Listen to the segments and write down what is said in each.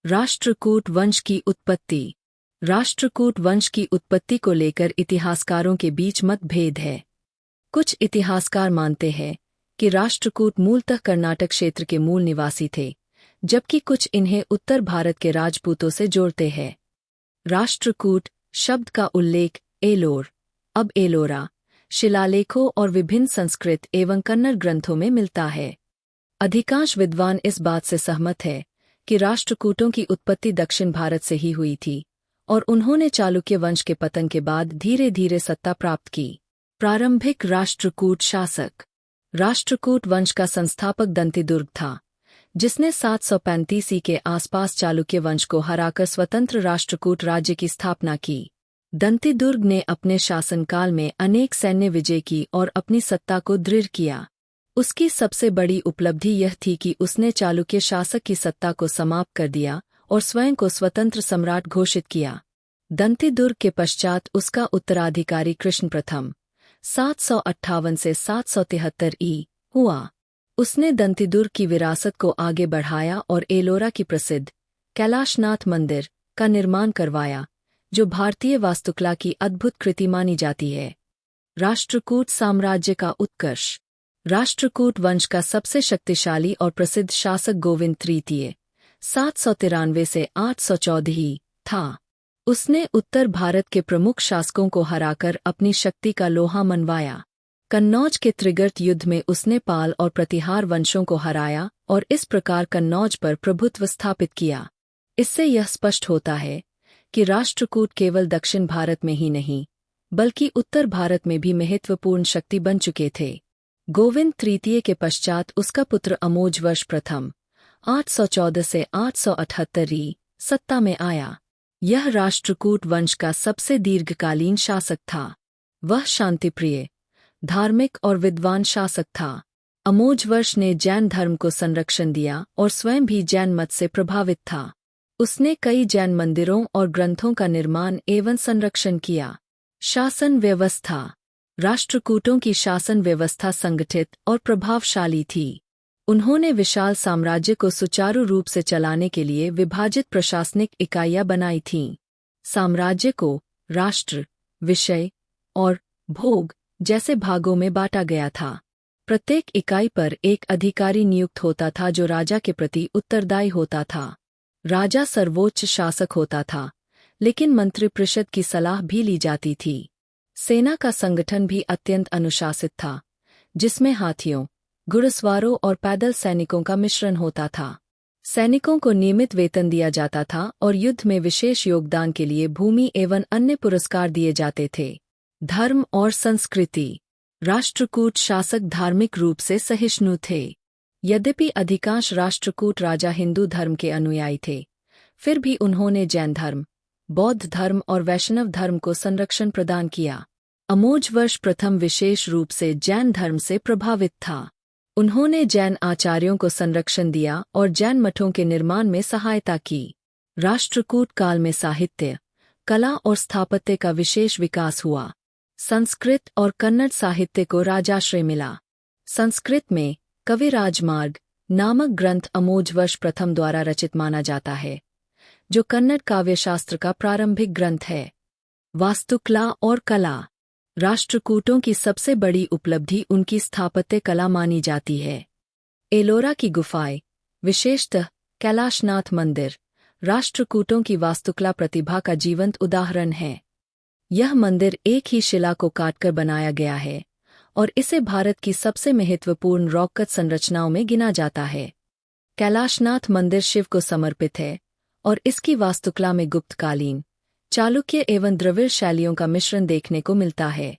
राष्ट्रकूट वंश की उत्पत्ति। राष्ट्रकूट वंश की उत्पत्ति को लेकर इतिहासकारों के बीच मतभेद है। कुछ इतिहासकार मानते हैं कि राष्ट्रकूट मूलतः कर्नाटक क्षेत्र के मूल निवासी थे, जबकि कुछ इन्हें उत्तर भारत के राजपूतों से जोड़ते हैं। राष्ट्रकूट शब्द का उल्लेख एलोर, अब एलोरा, शिलालेखों और विभिन्न संस्कृत एवं कन्नड़ ग्रंथों में मिलता है। अधिकांश विद्वान इस बात से सहमत है कि राष्ट्रकूटों की उत्पत्ति दक्षिण भारत से ही हुई थी और उन्होंने चालुक्य वंश के पतन के बाद धीरे धीरे सत्ता प्राप्त की। प्रारंभिक राष्ट्रकूट शासक। राष्ट्रकूट वंश का संस्थापक दंतिदुर्ग था, जिसने 735 के आसपास चालुक्य वंश को हराकर स्वतंत्र राष्ट्रकूट राज्य की स्थापना की। दंतिदुर्ग ने अपने शासनकाल में अनेक सैन्य विजय की और अपनी सत्ता को दृढ़ किया। उसकी सबसे बड़ी उपलब्धि यह थी कि उसने चालुक्य शासक की सत्ता को समाप्त कर दिया और स्वयं को स्वतंत्र सम्राट घोषित किया। दंतिदुर्ग के पश्चात उसका उत्तराधिकारी कृष्ण प्रथम 758 से 773 हुआ। उसने दंतिदुर्ग की विरासत को आगे बढ़ाया और एलोरा की प्रसिद्ध कैलाशनाथ मंदिर का निर्माण करवाया, जो भारतीय वास्तुकला की अद्भुत कृति मानी जाती है। राष्ट्रकूट साम्राज्य का उत्कर्ष। राष्ट्रकूट वंश का सबसे शक्तिशाली और प्रसिद्ध शासक गोविंद तृतीय 793 से 814 था। उसने उत्तर भारत के प्रमुख शासकों को हराकर अपनी शक्ति का लोहा मनवाया। कन्नौज के त्रिगर्त युद्ध में उसने पाल और प्रतिहार वंशों को हराया और इस प्रकार कन्नौज पर प्रभुत्व स्थापित किया। इससे यह स्पष्ट होता है कि राष्ट्रकूट केवल दक्षिण भारत में ही नहीं, बल्कि उत्तर भारत में भी महत्वपूर्ण शक्ति बन चुके थे। गोविंद तृतीय के पश्चात उसका पुत्र अमोजवर्ष प्रथम 814 से 878 सत्ता में आया। यह राष्ट्रकूट वंश का सबसे दीर्घकालीन शासक था। वह शांतिप्रिय, धार्मिक और विद्वान शासक था। अमोजवर्ष ने जैन धर्म को संरक्षण दिया और स्वयं भी जैन मत से प्रभावित था। उसने कई जैन मंदिरों और ग्रंथों का निर्माण एवं संरक्षण किया। शासन व्यवस्था। राष्ट्रकूटों की शासन व्यवस्था संगठित और प्रभावशाली थी। उन्होंने विशाल साम्राज्य को सुचारू रूप से चलाने के लिए विभाजित प्रशासनिक इकाइयां बनाई थीं। साम्राज्य को राष्ट्र, विषय और भोग जैसे भागों में बांटा गया था। प्रत्येक इकाई पर एक अधिकारी नियुक्त होता था जो राजा के प्रति उत्तरदायी होता था। राजा सर्वोच्च शासक होता था, लेकिन मंत्रिपरिषद की सलाह भी ली जाती थी। सेना का संगठन भी अत्यंत अनुशासित था, जिसमें हाथियों, घुड़सवारों और पैदल सैनिकों का मिश्रण होता था। सैनिकों को नियमित वेतन दिया जाता था और युद्ध में विशेष योगदान के लिए भूमि एवं अन्य पुरस्कार दिए जाते थे। धर्म और संस्कृति। राष्ट्रकूट शासक धार्मिक रूप से सहिष्णु थे। यद्यपि अधिकांश राष्ट्रकूट राजा हिंदू धर्म के अनुयायी थे, फिर भी उन्होंने जैन धर्म, बौद्ध धर्म और वैष्णव धर्म को संरक्षण प्रदान किया। अमोजवर्ष प्रथम विशेष रूप से जैन धर्म से प्रभावित था। उन्होंने जैन आचार्यों को संरक्षण दिया और जैन मठों के निर्माण में सहायता की। राष्ट्रकूट काल में साहित्य, कला और स्थापत्य का विशेष विकास हुआ। संस्कृत और कन्नड़ साहित्य को राजाश्रय मिला। संस्कृत में कवि राजमार्ग नामक ग्रंथ अमोजवर्ष प्रथम द्वारा रचित माना जाता है, जो कन्नड़ काव्यशास्त्र का प्रारंभिक ग्रंथ है। वास्तुकला और कला। राष्ट्रकूटों की सबसे बड़ी उपलब्धि उनकी स्थापत्य कला मानी जाती है। एलोरा की गुफाएं, विशेषतः कैलाशनाथ मंदिर, राष्ट्रकूटों की वास्तुकला प्रतिभा का जीवंत उदाहरण है। यह मंदिर एक ही शिला को काटकर बनाया गया है और इसे भारत की सबसे महत्वपूर्ण रॉककट संरचनाओं में गिना जाता है। कैलाशनाथ मंदिर शिव को समर्पित है और इसकी वास्तुकला में गुप्तकालीन, चालुक्य एवं द्रविड़ शैलियों का मिश्रण देखने को मिलता है।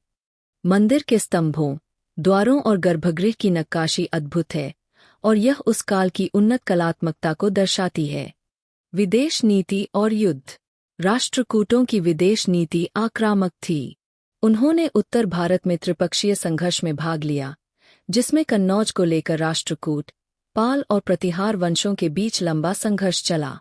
मंदिर के स्तंभों, द्वारों और गर्भगृह की नक्काशी अद्भुत है और यह उस काल की उन्नत कलात्मकता को दर्शाती है। विदेश नीति और युद्ध। राष्ट्रकूटों की विदेश नीति आक्रामक थी। उन्होंने उत्तर भारत में त्रिपक्षीय संघर्ष में भाग लिया, जिसमें कन्नौज को लेकर राष्ट्रकूट, पाल और प्रतिहार वंशों के बीच लंबा संघर्ष चला।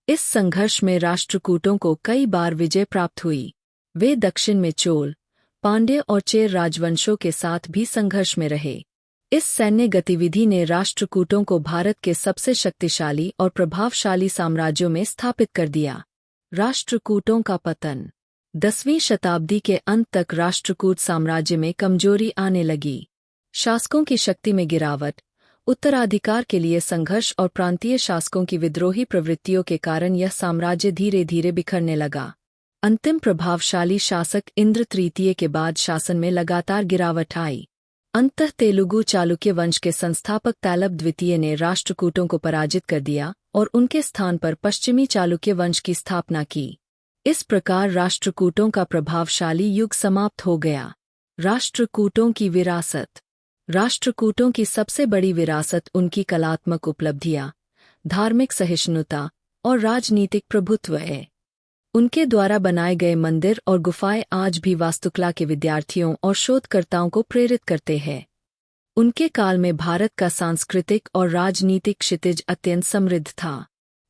इस संघर्ष में राष्ट्रकूटों को कई बार विजय प्राप्त हुई। वे दक्षिण में चोल, पांड्य और चेर राजवंशों के साथ भी संघर्ष में रहे। इस सैन्य गतिविधि ने राष्ट्रकूटों को भारत के सबसे शक्तिशाली और प्रभावशाली साम्राज्यों में स्थापित कर दिया। राष्ट्रकूटों का पतन। 10वीं शताब्दी के अंत तक राष्ट्रकूट साम्राज्य में कमजोरी आने लगी। शासकों की शक्ति में गिरावट, उत्तराधिकार के लिए संघर्ष और प्रांतीय शासकों की विद्रोही प्रवृत्तियों के कारण यह साम्राज्य धीरे धीरे बिखरने लगा। अंतिम प्रभावशाली शासक इंद्र तृतीय के बाद शासन में लगातार गिरावट आई। अंततः तेलुगु चालुक्य वंश के संस्थापक तालब द्वितीय ने राष्ट्रकूटों को पराजित कर दिया और उनके स्थान पर पश्चिमी चालुक्य वंश की स्थापना की। इस प्रकार राष्ट्रकूटों का प्रभावशाली युग समाप्त हो गया। राष्ट्रकूटों की विरासत। राष्ट्रकूटों की सबसे बड़ी विरासत उनकी कलात्मक उपलब्धियां, धार्मिक सहिष्णुता और राजनीतिक प्रभुत्व है। उनके द्वारा बनाए गए मंदिर और गुफाएं आज भी वास्तुकला के विद्यार्थियों और शोधकर्ताओं को प्रेरित करते हैं। उनके काल में भारत का सांस्कृतिक और राजनीतिक क्षितिज अत्यंत समृद्ध था।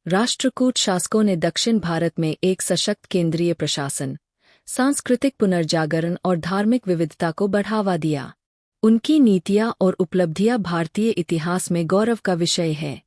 राष्ट्रकूट शासकों ने दक्षिण भारत में एक सशक्त केंद्रीय प्रशासन, सांस्कृतिक पुनर्जागरण और धार्मिक विविधता को बढ़ावा दिया। उनकी नीतियां और उपलब्धियां भारतीय इतिहास में गौरव का विषय है।